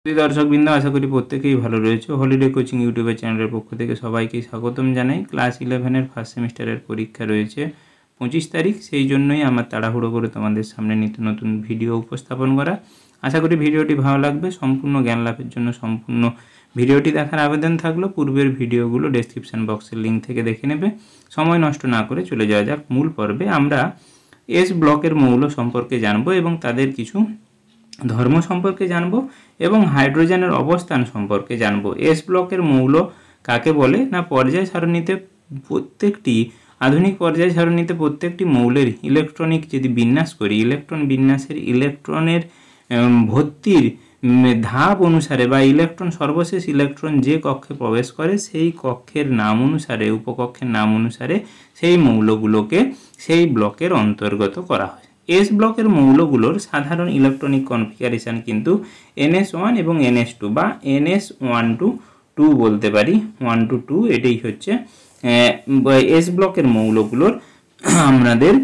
দর্শকবৃন্দ, আশা করি প্রত্যেকেই ভালো রয়েছে। হলিডে কোচিং ইউটিউবের চ্যানেলের পক্ষ থেকে সবাইকে স্বাগতম জানাই। ক্লাস 11-এর ফার্স্ট সেমিস্টারের পরীক্ষা রয়েছে 25 তারিখ, সেই জন্যই আমার তাড়াহুড়ো করে তোমাদের সামনে নিত্য নতুন ভিডিও উপস্থাপন করা। আশা করি ভিডিওটি ভালো লাগবে। সম্পূর্ণ জ্ঞান লাভের জন্য সম্পূর্ণ ভিডিওটি দেখার আবেদন থাকলো। পূর্বের ভিডিওগুলো ডেসক্রিপশন বক্সের লিঙ্ক থেকে দেখে নেবে। সময় নষ্ট না করে চলে যাওয়া যাক মূল পর্বে। আমরা এস ব্লকের মৌল সম্পর্কে জানবো এবং তাদের কিছু ধর্ম সম্পর্কে জানবো এবং হাইড্রোজেনের অবস্থান সম্পর্কে জানবো। এস ব্লকের মৌল কাকে বলে না, পর্যায় সারণীতে প্রত্যেকটি আধুনিক পর্যায় সারণীতে প্রত্যেকটি মৌলের ইলেকট্রনিক যদি বিন্যাস করি, ইলেকট্রন বিন্যাসের ইলেকট্রনের ভর্তির ধাপ অনুসারে বা ইলেকট্রন সর্বশেষ ইলেকট্রন যে কক্ষে প্রবেশ করে সেই কক্ষের নাম অনুসারে, উপকক্ষের নাম অনুসারে সেই মৌলগুলোকে সেই ব্লকের অন্তর্গত করা হয়। এস ব্লকের মৌলগুলোর সাধারণ ইলেকট্রনিক কনফিগারেশন কিন্তু NS1 এবং NS2 বা NS1 to 2 বলতে পারি, 1 to 2। এটাই হচ্ছে এস ব্লকের মৌলগুলোর আমাদের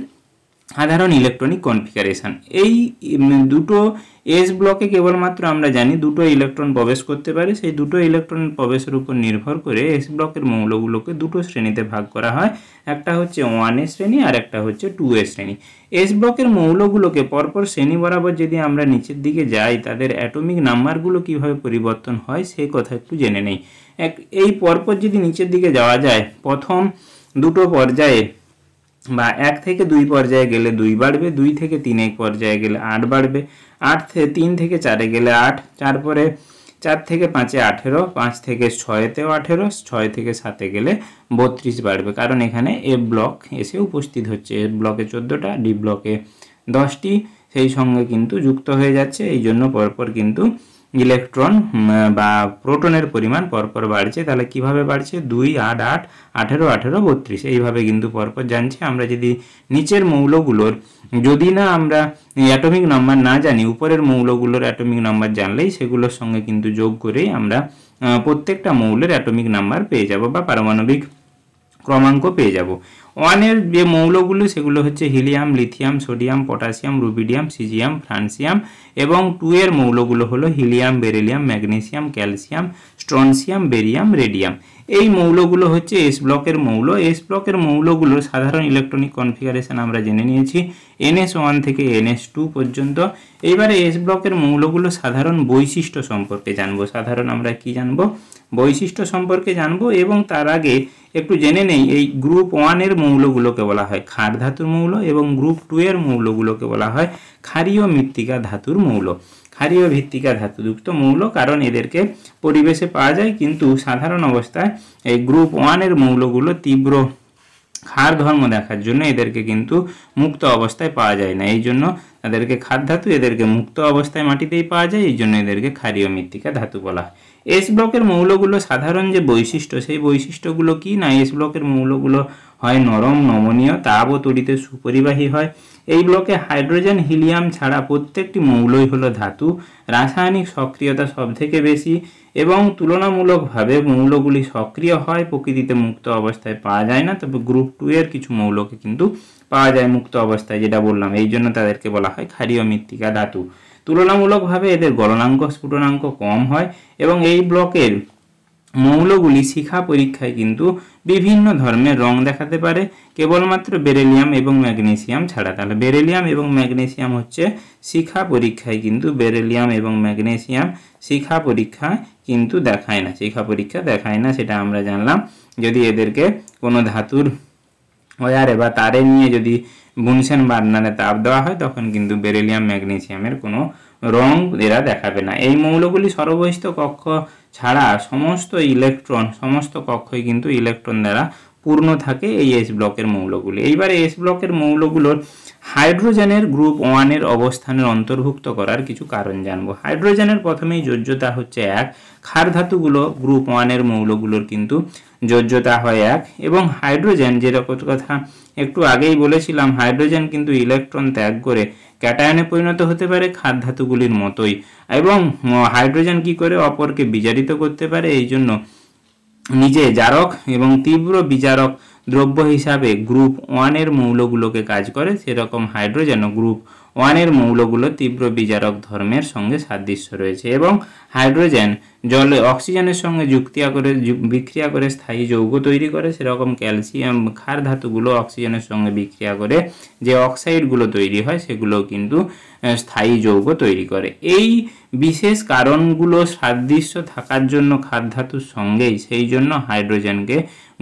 সাধারণ ইলেকট্রনিক কনফিগারেশন। এই দুটো এস ব্লকে কেবলমাত্র আমরা জানি দুটো ইলেকট্রন প্রবেশ করতে পারে। সেই দুটো ইলেকট্রন প্রবেশের উপর নির্ভর করে এস ব্লকের মৌলগুলোকে দুটো শ্রেণীতে ভাগ করা হয়। একটা হচ্ছে 1A শ্রেণী আর একটা হচ্ছে 2A শ্রেণী। এস ব্লকের মৌলগুলোকে পরপর শ্রেণী বরাবর যদি আমরা নিচের দিকে যাই, তাদের অ্যাটমিক নাম্বারগুলো কিভাবে পরিবর্তন হয় সেই কথা একটু জেনে নেই। এই পরপর যদি নিচের দিকে যাওয়া যায়, প্রথম দুটো পর্যায়ে বা 1 থেকে 2 পর্যায়ে গেলে 2 বাড়বে, 2 থেকে 3 পর্যায়ে গেলে 8 বাড়বে, 3 থেকে 4 গেলে 8, তারপরে 4 থেকে 5 18, 5 থেকে 6-তেও 18, 6 থেকে 7 গেলে 32 বাড়বে, কারণ এখানে এ ব্লক এসে উপস্থিত হচ্ছে। এ ব্লকে 14টা, ডি ব্লকে 10টি সেই সঙ্গে কিন্তু যুক্ত হয়ে যাচ্ছে। এই জন্য পরপর কিন্তু ইলেকট্রন বা প্রোটনের পরিমাণ পরপর বাড়ছে। তাহলে কিভাবে বাড়ছে? 2, 8, 8, 18, 18, 32 এইভাবে কিন্তু পরপর জানছে। আমরা যদি নিচের মৌলগুলোর যদি না আমরা অ্যাটমিক নাম্বার না জানি, উপরের মৌলগুলোর অ্যাটমিক নাম্বার জানলেই সেগুলোর সঙ্গে কিন্তু যোগ করেই আমরা প্রত্যেকটা মৌলের অ্যাটমিক নাম্বার পেয়ে যাব বা পারমাণবিক ক্রমাঙ্ক পেয়ে যাব। 1-এর যে মৌলগুলো সেগুলো হচ্ছে helium, lithium, sodium, potassium, rubidium, caesium, francium এবং 2-এর মৌলগুলো হলো helium, beryllium, magnesium, calcium, strontium, barium, radium. এই মৌলগুলো হচ্ছে এস ব্লকের মৌল। এস ব্লকের মৌলগুলোর সাধারণ ইলেকট্রনিক কনফিগারেশন আমরা জেনে নিয়েছি NS1 থেকে NS2 পর্যন্ত। এইবারে এস ব্লকের মৌলগুলো সাধারণ বৈশিষ্ট্য সম্পর্কে জানবো। সাধারণ আমরা কি জানবো? বৈশিষ্ট্য সম্পর্কে জানবো। এবং তার আগে একটু জেনে নেই, এই গ্রুপ 1-এর মৌলগুলোকে বলা হয় ক্ষার ধাতুর মৌল এবং গ্রুপ 2-এর মৌলগুলোকে বলা হয় ক্ষারীয় মৃত্তিকা ধাতুর মৌল। ক্ষারীয় ভিত্তিকা ধাতুযুক্ত মৌল, কারণ এদেরকে পরিবেশে পাওয়া যায়, কিন্তু সাধারণ অবস্থায় এই গ্রুপ 1-এর মৌলগুলো তীব্র ক্ষার ধর্ম দেখার জন্য এদেরকে কিন্তু মুক্ত অবস্থায় পাওয়া যায় না। এই জন্য তাদেরকে ক্ষার ধাতু, এদেরকে মুক্ত অবস্থায় মাটিতেই পাওয়া যায়, এই জন্য এদেরকে ক্ষারীয় মৃত্তিকা ধাতু বলা হয়। এস ব্লকের মৌলগুলো সাধারণ যে বৈশিষ্ট্য, সেই বৈশিষ্ট্যগুলো কি না, এস ব্লকের মৌলগুলো হয় নরম, নমনীয়, তাপ ও তড়িতে সুপরিবাহী হয়। এই ব্লকে হাইড্রোজেন, হিলিয়াম ছাড়া প্রত্যেকটি মৌলই হলো ধাতু। রাসায়নিক সক্রিয়তা সব থেকে বেশি এবং তুলনামূলকভাবে মৌলগুলি সক্রিয় হয়, প্রকৃতিতে মুক্ত অবস্থায় পাওয়া যায় না। তবে গ্রুপ 2-এর কিছু মৌলকে কিন্তু পাওয়া যায় মুক্ত অবস্থায়, যেটা বললাম। এই জন্য তাদেরকে বলা হয় ক্ষারীয় মৃত্তিকা ধাতু। তুলনামূলকভাবে এদের গলনাঙ্ক, স্ফুটনাঙ্ক কম হয় এবং এই ব্লকের মৌলগুলি শিখা পরীক্ষায় কিন্তু বিভিন্ন ধর্মের রং দেখাতে পারে, কেবলমাত্র বেরিলিয়াম এবং ম্যাগনেসিয়াম ছাড়া। তাহলে বেরিলিয়াম এবং ম্যাগনেসিয়াম হচ্ছে শিখা পরীক্ষায় কিন্তু বেরিলিয়াম এবং ম্যাগনেসিয়াম শিখা পরীক্ষা কিন্তু দেখায় না, শিখা পরীক্ষা দেখায় না, সেটা আমরা জানলাম। যদি এদেরকে কোনো ধাতুর ওয়ারে বা তারে নিয়ে যদি বুনসেন বার্নারে তাপ দেওয়া হয়, তখন কিন্তু বেরিলিয়াম, ম্যাগনেসিয়ামের কোনো রং এরা দেখাবে না। এই মৌলগুলি সর্ববহিষ্ঠ কক্ষ ছাড়া সমস্ত কক্ষই কিন্তু ইলেকট্রন দ্বারা পূর্ণ থাকে এই এস ব্লকের মৌলগুলি। এইবারে এস ব্লকের মৌলগুলোর হাইড্রোজেনের গ্রুপ 1-এর অবস্থানের অন্তর্ভুক্ত করার কিছু কারণ জানবো। হাইড্রোজেনের প্রথমেই যোজ্যতা হচ্ছে 1। ক্ষার ধাতুগুলো গ্রুপ 1-এর মৌলগুলোর কিন্তু যোজ্যতা হয় 1 এবং হাইড্রোজেন, যেরকম কথা একটু আগেই বলেছিলাম, হাইড্রোজেন কিন্তু ইলেকট্রন ত্যাগ করে ক্যাটায়নে পরিণত হতে পারে ক্ষার ধাতুগুলির মতোই, এবং হাইড্রোজেন কি করে অপরকে বিজারিত করতে পারে, এই জন্য নিজে জারক এবং তীব্র বিজারক দ্রব্য হিসাবে গ্রুপ 1-এর মৌলগুলোকে কাজ করে। সেরকম হাইড্রোজেনও গ্রুপ ওয়ানের মৌলগুলো তীব্র বিজারক ধর্মের সঙ্গে সাদৃশ্য রয়েছে এবং হাইড্রোজেন জলে অক্সিজেনের সঙ্গে বিক্রিয়া করে স্থায়ী যৌগ তৈরি করে, সেরকম ক্যালসিয়াম ক্ষার ধাতুগুলো অক্সিজেনের সঙ্গে বিক্রিয়া করে যে অক্সাইডগুলো তৈরি হয় সেগুলো কিন্তু স্থায়ী যৌগ তৈরি করে। এই বিশেষ কারণগুলো সাদৃশ্য থাকার জন্য ক্ষার ধাতুর সঙ্গেই সেই জন্য হাইড্রোজেনকে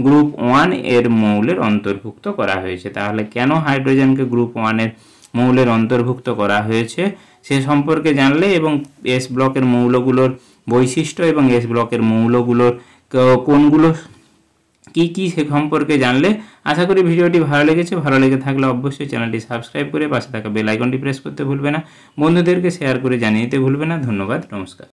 গ্রুপ 1 এর মৌলের অন্তর্ভুক্ত করা হয়েছে। তাহলে কেন হাইড্রোজেনকে গ্রুপ 1 এর মৌলের অন্তর্ভুক্ত করা হয়েছে সে সম্পর্কে জানলে এবং এস ব্লকের মৌলগুলোর বৈশিষ্ট্য এবং এস ব্লকের মৌলগুলোর কোনগুলো কি সে সম্পর্কে জানলে আশা করি ভিডিওটি ভালো লেগেছে। ভালো লেগে থাকলে অবশ্যই চ্যানেলটি সাবস্ক্রাইব করে পাশে থাকা বেল আইকনটি প্রেস করতে ভুলবে না, বন্ধুদেরকে শেয়ার করে জানিয়ে দিতে ভুলবে না। ধন্যবাদ, নমস্কার।